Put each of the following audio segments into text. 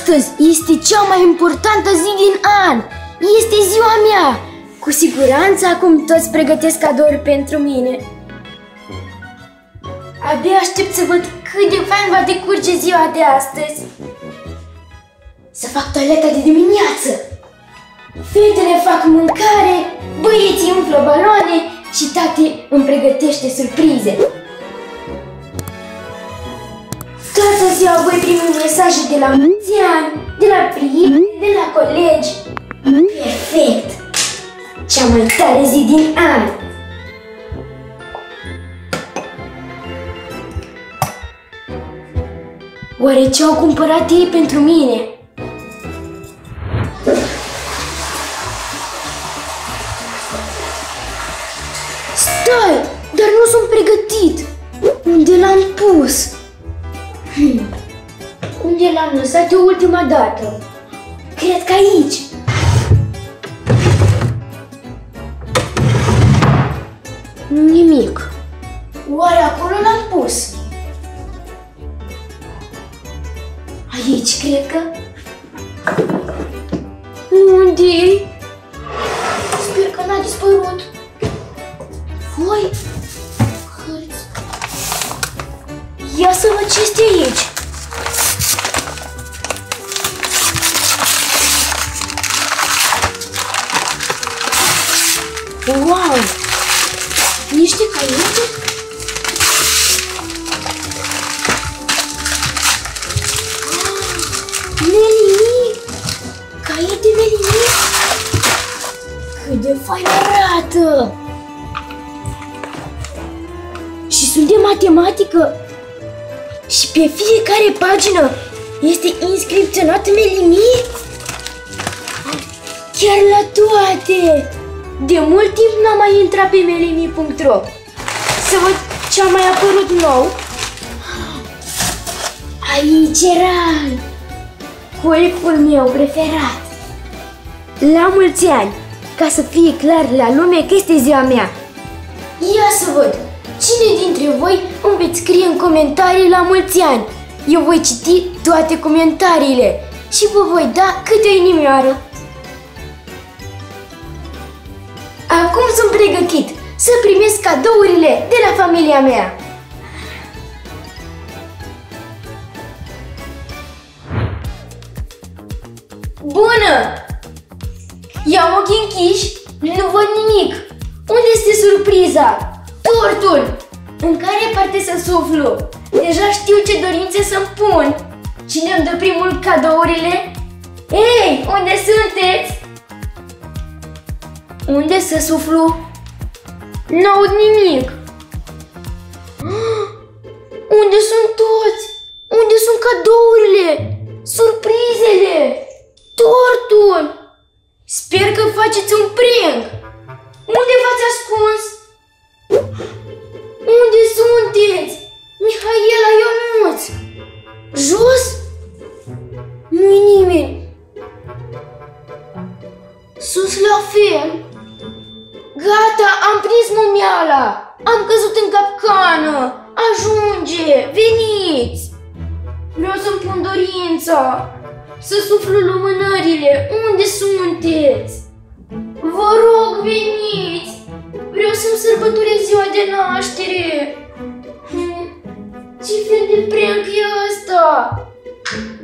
Astăzi este cea mai importantă zi din an. Este ziua mea. Cu siguranță acum toți pregătesc cadouri pentru mine. Abia aștept să văd cât de fain va decurge ziua de astăzi. Să fac toaleta de dimineață. Fetele fac mâncare, băieții umflă baloane și tati îmi pregătește surprize. Toată ziua voi primi mesaje de la mulți ani, de la prieteni, de la colegi. Perfect! Cea mai tare zi din an! Oare ce au cumpărat ei pentru mine? Stai! Dar nu sunt pregătit! Unde l-am pus? Unde l-am lăsat eu ultima dată? Cred că aici! Nimic. Oare acolo l-am pus? Aici, cred că. Unde? Sper că n-a dispărut. Voi? Hărți. Ia să văd ce este aici. Wow! Niște caiete? Melini! Caiete Melini! Cât de fain arată! Și sunt de matematică! Și pe fiecare pagină este inscripționat Melini? Chiar la toate! De mult timp n-am mai intrat pe melini.ro să văd ce a mai apărut nou. Aici era cuibul meu preferat. La mulți ani, ca să fie clar la lume că este ziua mea. Ia să văd, cine dintre voi îmi veți scrie în comentarii la mulți ani. Eu voi citi toate comentariile și vă voi da câte o inimioară. Acum sunt pregătit să primesc cadourile de la familia mea. Bună! I-am ochii închiși, nu văd nimic. Unde este surpriza? Tortul! În care parte să suflu? Deja știu ce dorințe să-mi pun. Cine îmi dă primul cadourile? Ei, unde sunteți? Unde să suflu? N-aud nimic. Unde sunt toți? Unde sunt cadourile? Surprizele? Tortul? Sper că faceți un prank. Unde v-ați ascuns? Unde sunteți? Mihaela, Ionuț? Jos? Nu-i nimeni. Sus la fel. Gata, am prins momiala. Am căzut în capcană. Ajunge, veniți. Vreau să-mi pun dorința. Să suflu lumânările. Unde sunteți? Vă rog, veniți. Vreau să-mi sărbătoresc ziua de naștere. Ce fel de prank e ăsta?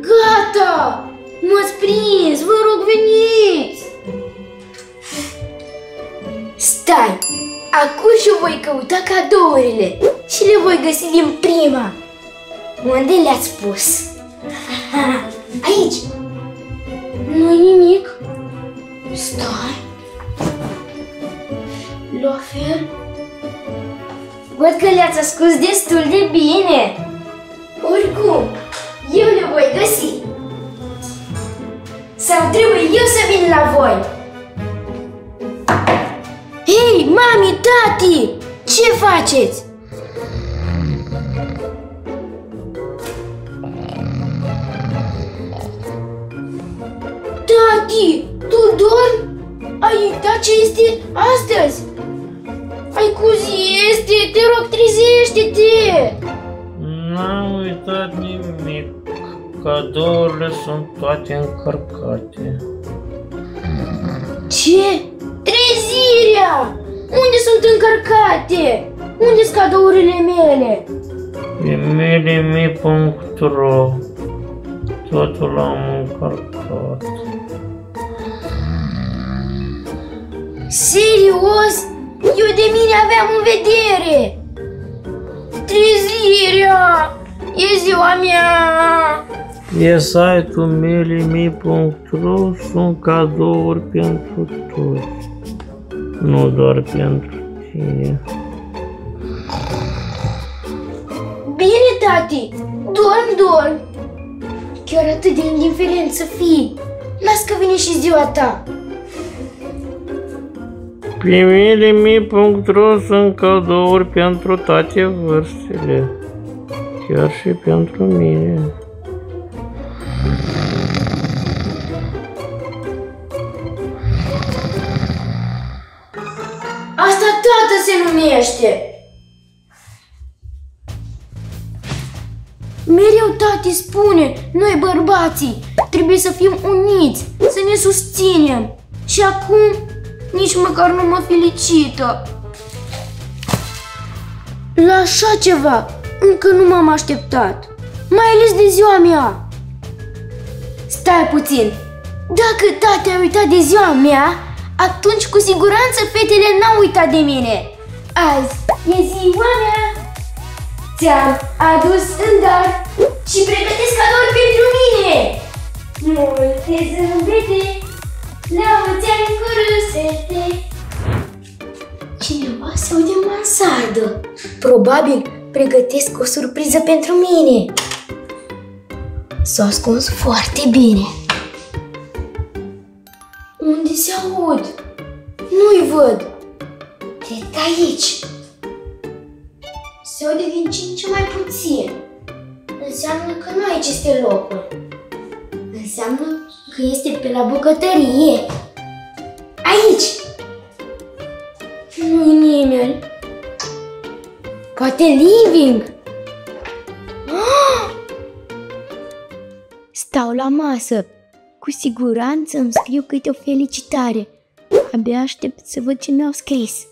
Gata, m-ați prins. Vă rog, veniți. Stai! Acum și voi căuta cadourile și le voi găsi din prima. Unde le-ați pus? Aici! Nu-i nimic. Stai! La fel? Văd că le-ați ascuns destul de bine. Oricum, eu le voi găsi. Sau trebuie eu să vin la voi? Hei, mami, tati! Ce faceți? Tati, tu dormi? Ai uitat ce este astăzi? Ai cu zi este, te rog, trezește-te! N-am uitat nimic. Cadourile sunt toate încărcate. Ce? Trezirea! Unde sunt încărcate? Unde sunt cadourile mele? Pe milimi.ro totul am încărcat. Serios? Eu de mine aveam în vedere! Trezirea! E ziua mea! Pe site-ul milimi.ro sunt cadouri pentru toți, nu doar pentru tine. Bine, tati! Dorm! Chiar atât de indiferent să fii! Las că vine și ziua ta! Pe milimi.ro sunt cadouri pentru toate vârstele, chiar și pentru mine. Asta tată se numește! Mereu tati spune, noi bărbații trebuie să fim uniți, să ne susținem. Și acum nici măcar nu mă felicită. La așa ceva încă nu m-am așteptat, mai ales de ziua mea. Stai puțin, dacă tati a uitat de ziua mea, atunci cu siguranță fetele n-au uitat de mine. Azi e ziua mea. Ți-am adus în dar și pregătesc cadouri pentru mine. Multe zâmbete, la mulți ani cu râsete. Cineva se aude în mansardă. Probabil pregătesc o surpriză pentru mine. S-a ascuns foarte bine. Unde se aud? Nu-i văd. Cred că aici. Se aude din ce în ce mai puțin. Înseamnă că nu aici este locul. Înseamnă că este pe la bucătărie. Aici! Nu-i nimeni. Poate living. Stau la masă. Cu siguranță îmi scriu câte o felicitare. Abia aștept să văd ce mi-au scris.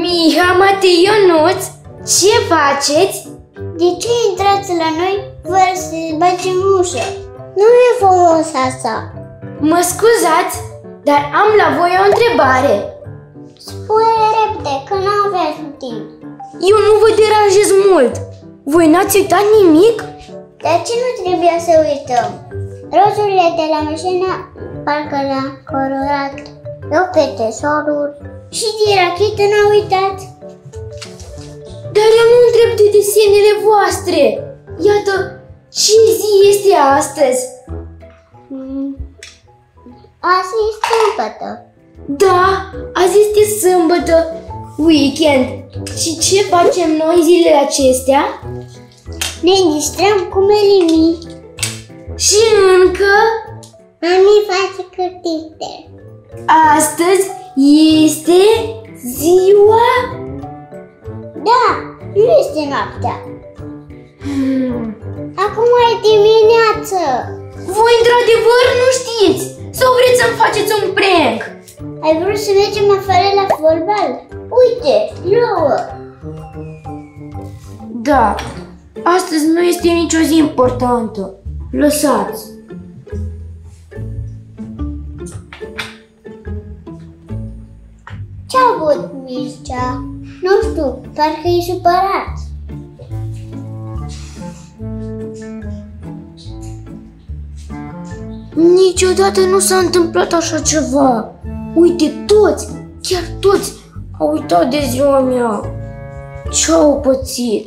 Miha, Matei, Ionuț, ce faceți? De ce intrați la noi fără să bați în ușă? Nu e frumos asta. Mă scuzați, dar am la voi o întrebare. Spune repede, că nu avem timp. Eu nu vă deranjez mult. Voi n-ați uitat nimic? De ce nu trebuia să uităm? Rozurile de la mașină parcă le-am colorat. Eu pe tesoruri și de rachetă n-am uitat. Dar eu nu întreb de desenele voastre. Iată, ce zi este astăzi? Azi e sâmbătă. Da, azi este sâmbătă, weekend. Și ce facem noi zilele acestea? Ne distrăm cu Melimi. Și încă? Mami face cârtite. Astăzi este ziua? Da, nu este noaptea. Acum e dimineață. Voi într-adevăr nu știți? Sau vreți să-mi faceți un prank? Ai vrut să mergem afară la fotbal? Uite, plouă. Da, astăzi nu este nicio zi importantă. Lăsați. Ce-a avut Mircea? Nu știu, parcă e supărat. Niciodată nu s-a întâmplat așa ceva. Uite, toți, chiar toți, au uitat de ziua mea. Ce-au pățit?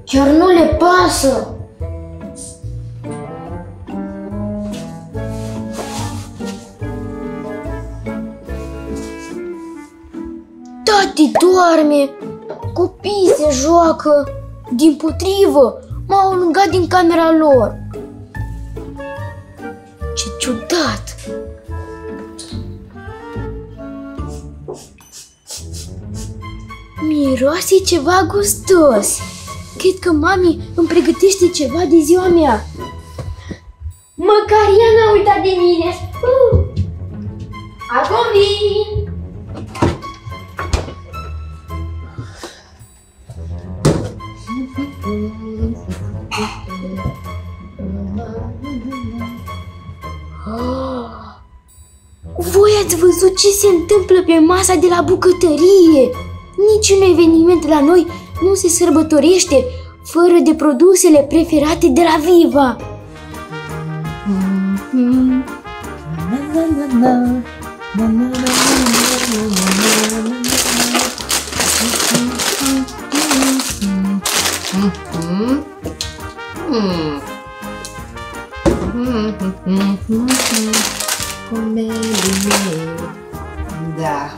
Chiar nu le pasă. Tati doarme, copiii se joacă. Dimpotrivă, m-au alungat din camera lor. Ce ciudat! Miroase ceva gustos. Cred că mami îmi pregătește ceva de ziua mea. Măcar ea n-a uitat de mine. Acum vin! Voi ați văzut ce se întâmplă pe masa de la bucătărie? Niciun eveniment la noi nu se sărbătorește fără de produsele preferate de la Viva. Da.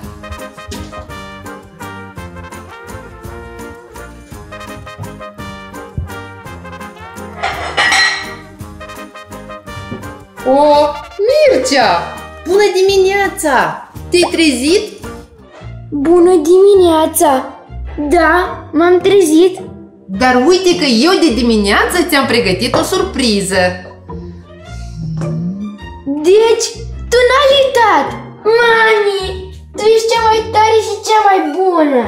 O, Mircea! Bună dimineața! Te-ai trezit? Bună dimineața! Da, m-am trezit. Dar uite că eu de dimineață ți-am pregătit o surpriză. Deci, tu n-ai uitat! Mami, tu ești cea mai tare și cea mai bună!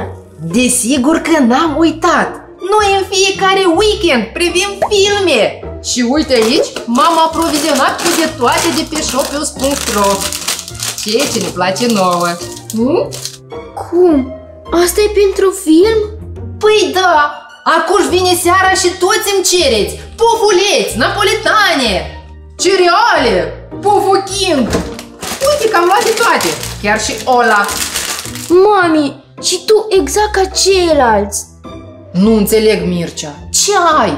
Desigur că n-am uitat! Noi în fiecare weekend privim filme! Și uite aici, m-am aprovizionat cu de toate de pe shopius.ro. Ceea ce ne place nouă. Cum? Asta e pentru film? Păi da! Acum vine seara și toți îmi cereți pufuleți, napolitane, cereale, pufu King. Uite că am luat de toate, chiar și ăla. Mami, și tu exact ca ceilalți. Nu înțeleg, Mircea, ce ai?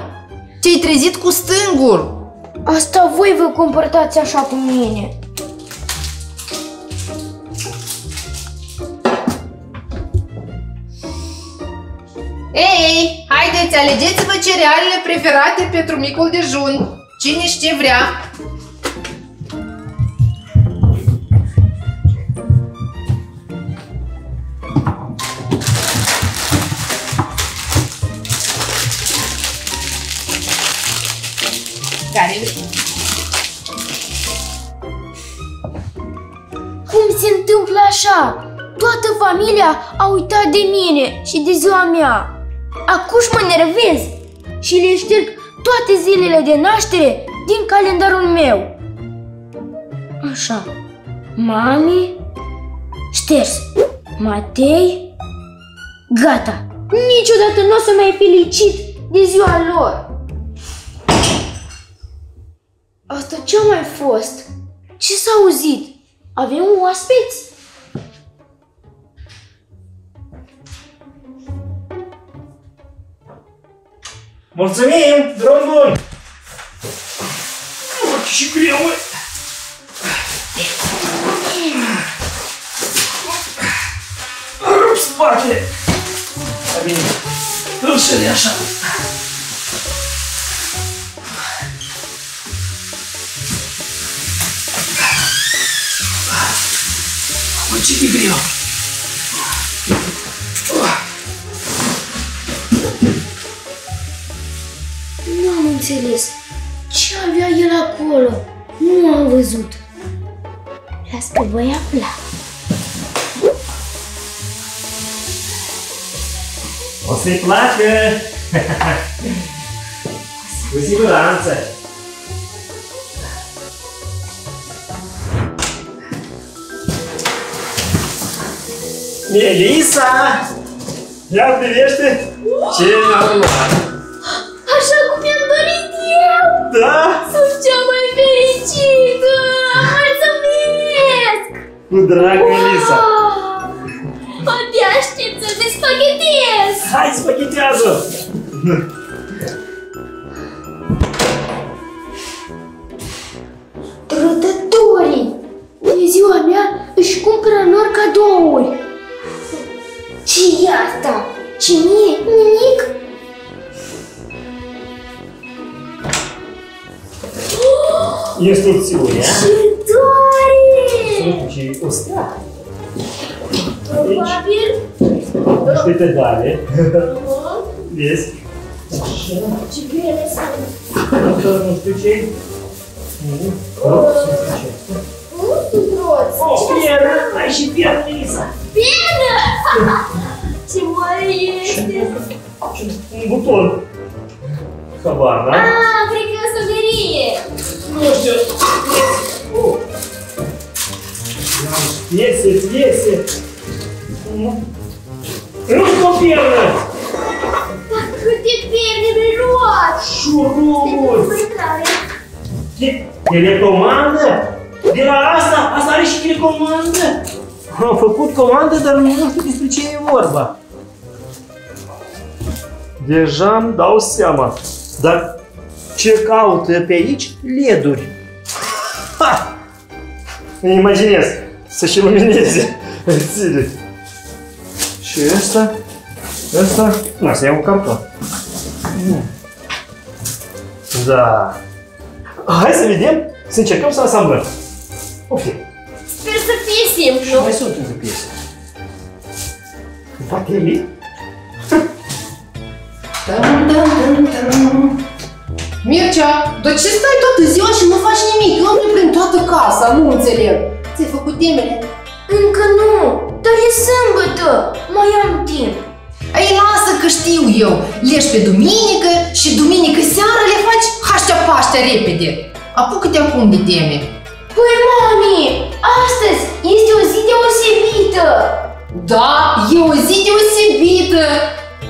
Te-ai trezit cu stângul. Asta voi vă comportați așa cu mine. Ei, haideți, alegeți-vă cerealele preferate pentru micul dejun. Cine știe vrea. Care Cum se întâmplă așa? Toată familia a uitat de mine și de ziua mea. Acuși mă nervez și le șterg toate zilele de naștere din calendarul meu. Așa. Mami, șters. Matei, gata. Niciodată nu o să mai felicit de ziua lor. Asta ce-a mai fost? Ce s-a auzit? Avem oaspeți? Mulțumim! Drum bun! Și greu, mă! Rup spatele! Da bine, îl așa. Mă, ce de greu! Nu am înțeles. Ce avea el acolo? Nu am văzut. Las că voi afla. O să-i placă! Cu siguranță! Melissa! Ia privește ce mi-am luat! Așa cum mi-am dorit eu! Da? Sunt cea mai fericită! Cu drag, Melissa. Abia aștept să despaghetez! Hai, spaghetează! Rădătorii! De ziua mea își cumpără lor cadouri. Ce-i asta? Și mie nimic? Instrucțiunea. Ce tare! Și o stea. Probabil. Niște pedale. Vezi? Ce grele sunt. Nu știu ce. Nu știu ce. Nu sunt roți. O, piernă! Ai și piernă, Melissa. Piernă! Ce mare este! Un buton. Habar, da? Ah, cred că e o săgerie. Nu știu. Iese. Nu știu o piernă. Dar câte pierne mi-ai luat! Șuruburi. Telecomandă? De la asta are și telecomandă. Am făcut comandă, dar nu știu despre ce e vorba. Deja îmi dau seama. Dar ce caută pe aici? LED-uri. Ha! Îmi imaginez să și lumineze țile. Și ăsta? Ăsta? Nu, să iau un carton. Da. Hai să vedem, să încercăm să asamblăm. Poftim. Sper să fie simplu. Mai sunt încă piese. Baterii? Mircea, de ce stai toată ziua și nu faci nimic? Umbli prin toată casa, nu înțeleg. Ți-ai făcut temele? Încă nu, dar e sâmbătă. Mai am timp. Ei, lasă că știu eu. Leși pe duminică și duminică seara le faci haștea-paștea repede. Apucă-te acum de teme. Păi, mami, astăzi este o zi deosebită. Da, e o zi deosebită.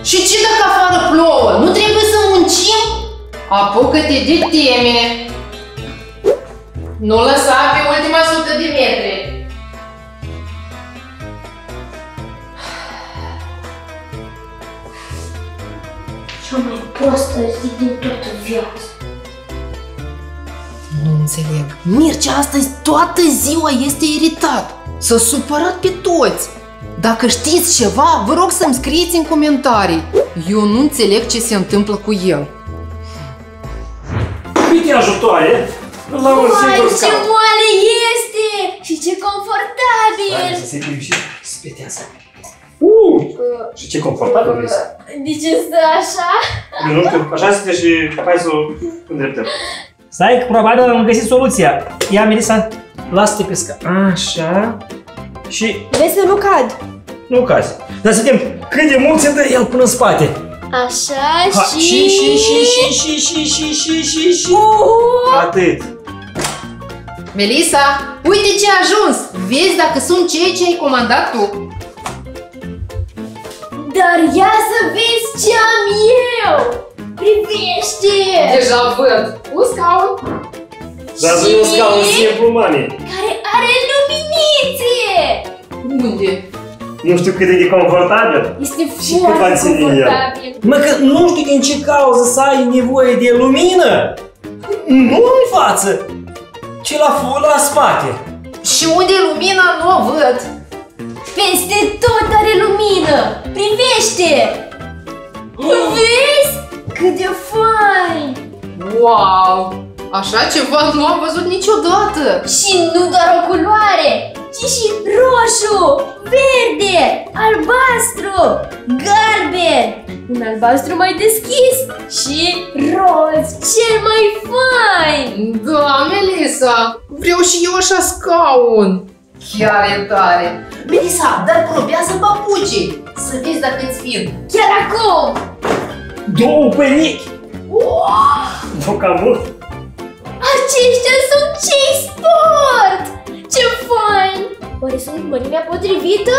Și ce dacă afară plouă? Nu trebuie să muncim? Apucă-te de teme. Nu lăsa pe ultima 100 de metri. Cea mai proastă zi din toată viața. Nu înțeleg. Mircea astăzi toată ziua este iritat. S-a supărat pe toți. Dacă știți ceva, vă rog să-mi scrieți în comentarii. Eu nu înțeleg ce se întâmplă cu el. Câte ajutoare? La un Vai, singur ce scaun. moale este! Și ce confortabil! Hai să se plimbi și se spetează. Și ce confortabil este. De ce stă așa? Eu nu știu, așa este și hai să o îndreptăm. Stai că probabil am găsit soluția. Ia, Melissa, lasă-te pe scaun. Așa. Și Vezi să nu cad. nu cazi. Dar să vedem cât de mult se dă el până în spate. Așa Ha, și... și. Atât. Melissa, uite ce a ajuns! Vezi dacă sunt cei ce ai comandat tu. Dar ia să vezi ce am eu! Privește! Deja văd. Un scaun. Dar nu e un scaun simplu, mami. Care are luminițe! Unde? Nu știu cât e de confortabil. Este Și cât va foarte ține el. confortabil. Mă, că nu știu din ce cauză să ai nevoie de lumină. Nu în față, ci la spate. Și unde e lumina, nu o văd. Peste tot are lumină! Privește! Vezi? Cât de fain! Wow! Așa ceva nu am văzut niciodată. Și nu doar o culoare, ci și roșu, verde, albastru, galben, un albastru mai deschis și roz, cel mai fain! Da, Melissa, vreau și eu așa scaun. Chiar e tare. Melissa, dar probează papucii, să vezi dacă îți vin. Chiar acum! Două perechi. Nu cam mult. Aceștia sunt cei sport! Ce fain! Oare sunt mărimea potrivită?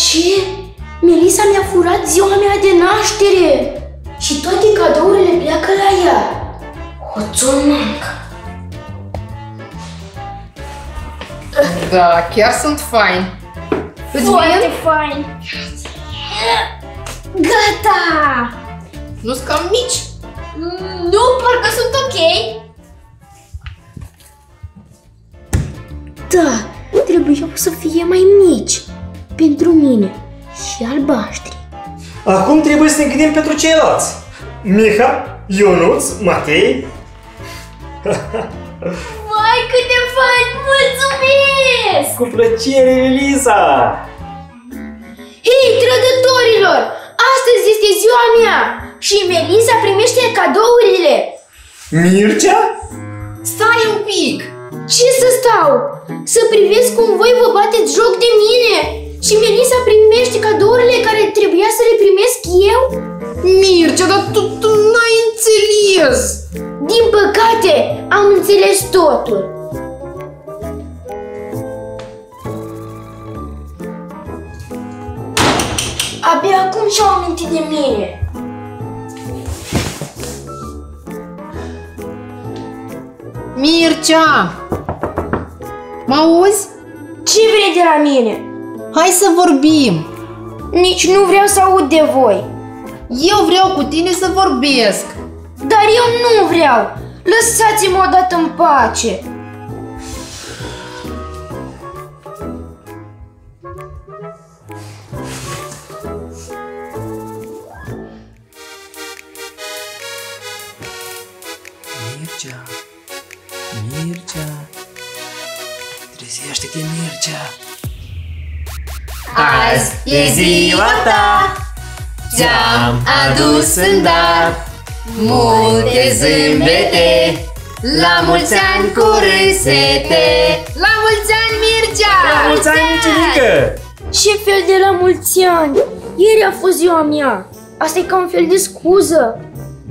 Ce? Melissa mi-a furat ziua mea de naștere! Și toate cadourile pleacă la ea! Hoțomancă! Da, chiar sunt faini. Îți Foarte vin? fain. Gata! Nu-s cam mici? Nu, parcă sunt ok. Da, trebuiau să fie mai mici. Pentru mine și albaștri. Acum trebuie să ne gândim pentru ceilalți. Miha, Ionuț, Matei. Vai, cât de fain! Mulțumesc! Cu plăcere, Elisa! Hei, trădătorilor! Astăzi este ziua mea și Melisa primește cadourile. Mircea? Stai un pic! Ce să stau? Să privesc cum voi vă bateți joc de mine și Melisa primește cadourile care trebuia să le primesc eu? Mircea, dar tu n-ai înțeles! Din păcate, am înțeles totul. Abia acum și-au amintit de mine. Mircea! Mă auzi? Ce vrei de la mine? Hai să vorbim! Nici nu vreau să aud de voi. Eu vreau cu tine să vorbesc! Dar eu nu vreau. Lăsați-mă odată în pace. Mircea, Mircea, trezește-te, Mircea. Azi e ziua ta, ți-am adus în dar multe zâmbete, la mulți ani cu râsete. La mulți ani, Mircea! La mulți ani, Mircenică! Ce fel de la mulți ani? Ieri a fost ziua mea. Asta e ca un fel de scuză.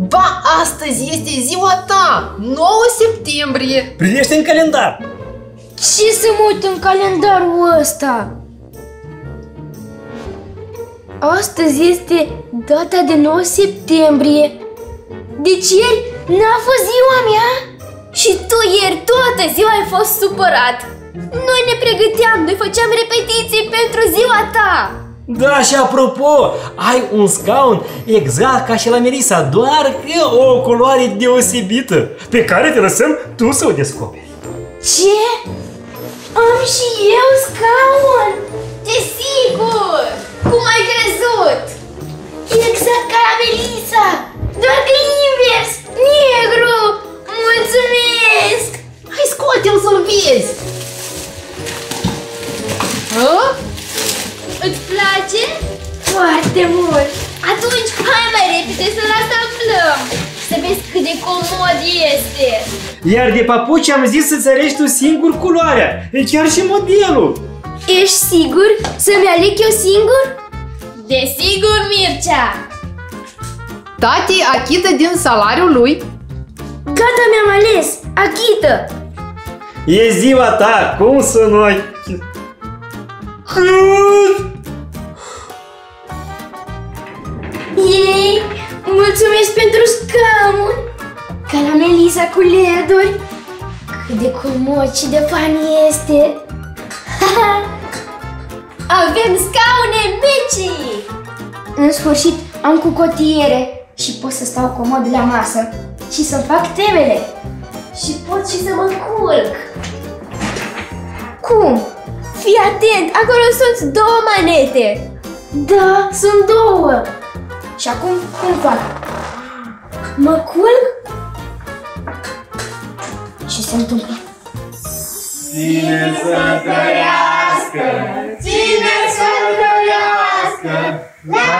Ba, astăzi este ziua ta, 9 septembrie. Privește în calendar! Ce să mă uit în calendarul ăsta? Astăzi este data de 9 septembrie. Deci ieri n-a fost ziua mea? Și tu ieri toată ziua ai fost supărat. Noi ne pregăteam, noi făceam repetiții pentru ziua ta. Da, și apropo, ai un scaun exact ca și la Melisa, doar că o culoare deosebită, pe care te lăsăm tu să o descoperi. Ce? Am și eu scaun? Desigur! Cum ai crezut? Exact ca la Melisa, doar că invers, negru! Mulțumesc! Hai, scoate-l să-l vezi. Hă? Îți place? Foarte mult! Atunci hai mai repede să-l asamblăm! Să vezi cât de comod este! Iar de papuci am zis să-ți alegi tu singur culoarea, e chiar și modelul. Ești sigur să-mi aleg eu singur? Desigur, Mircea! Tati achită din salariul lui. Gata, mi-am ales! Achită! E ziua ta, cum să nu ai... Ei, mulțumesc pentru scaun! Ca la Melisa cu LED-uri. Cât de comod și de fain este! Avem scaune mici! În sfârșit am cu cotiere și pot să stau comod la masă și să fac temele. Și pot și să mă culc. Cum? Fii atent, acolo sunt două manete. Da, sunt două. Și acum cum fac? Mă culc? Și se întâmplă. Cine să trăiască, cine să trăiască, la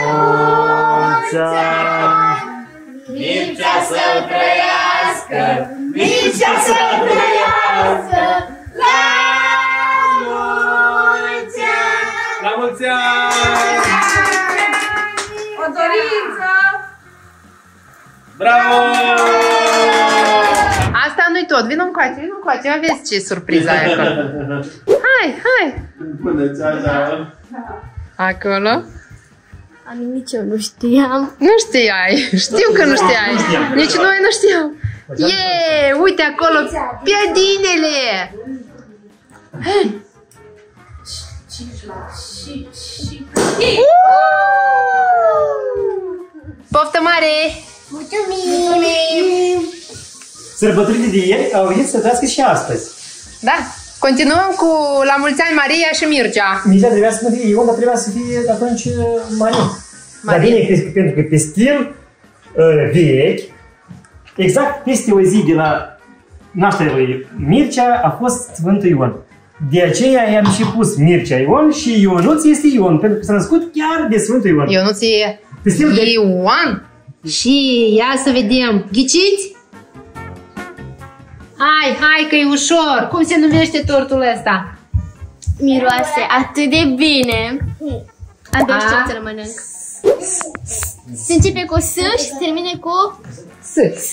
mulți ani. Mircea să trăiască, Mircea să trăiască, la mulți ani. La mulți ani! O dorință! Bravo! Asta nu-i tot, vino încoace, aveți ce surpriză ai acolo. Hai! Bună, ceața! Acolo? Nici eu nu știam. Nu știai, știu că nu știai. Nici noi nu știam. Uite acolo, piedinele! Poftă mare! Mulțumim! Sărbătorile de ieri au venit să trăiască și astăzi. Da, continuăm cu la mulți ani Maria și Mircea. Mircea trebuia să fie Ion, dar trebuia să fie atunci Maria. Dar bine, cred că pentru că pe stil vechi, exact peste o zi de la nașterea lui Mircea a fost Sfântul Ion. De aceea i-am și pus Mircea Ion și Ionuț este Ion, pentru că s-a născut chiar de Sfântul Ion. Ionuț e Pe stil de... Ioan. Și ia să vedem. Ghiciți? Hai că e ușor. Cum se numește tortul ăsta? Miroase atât de bine. Abia aștept să-l mănânc. Se începe cu S și se termine cu S. S.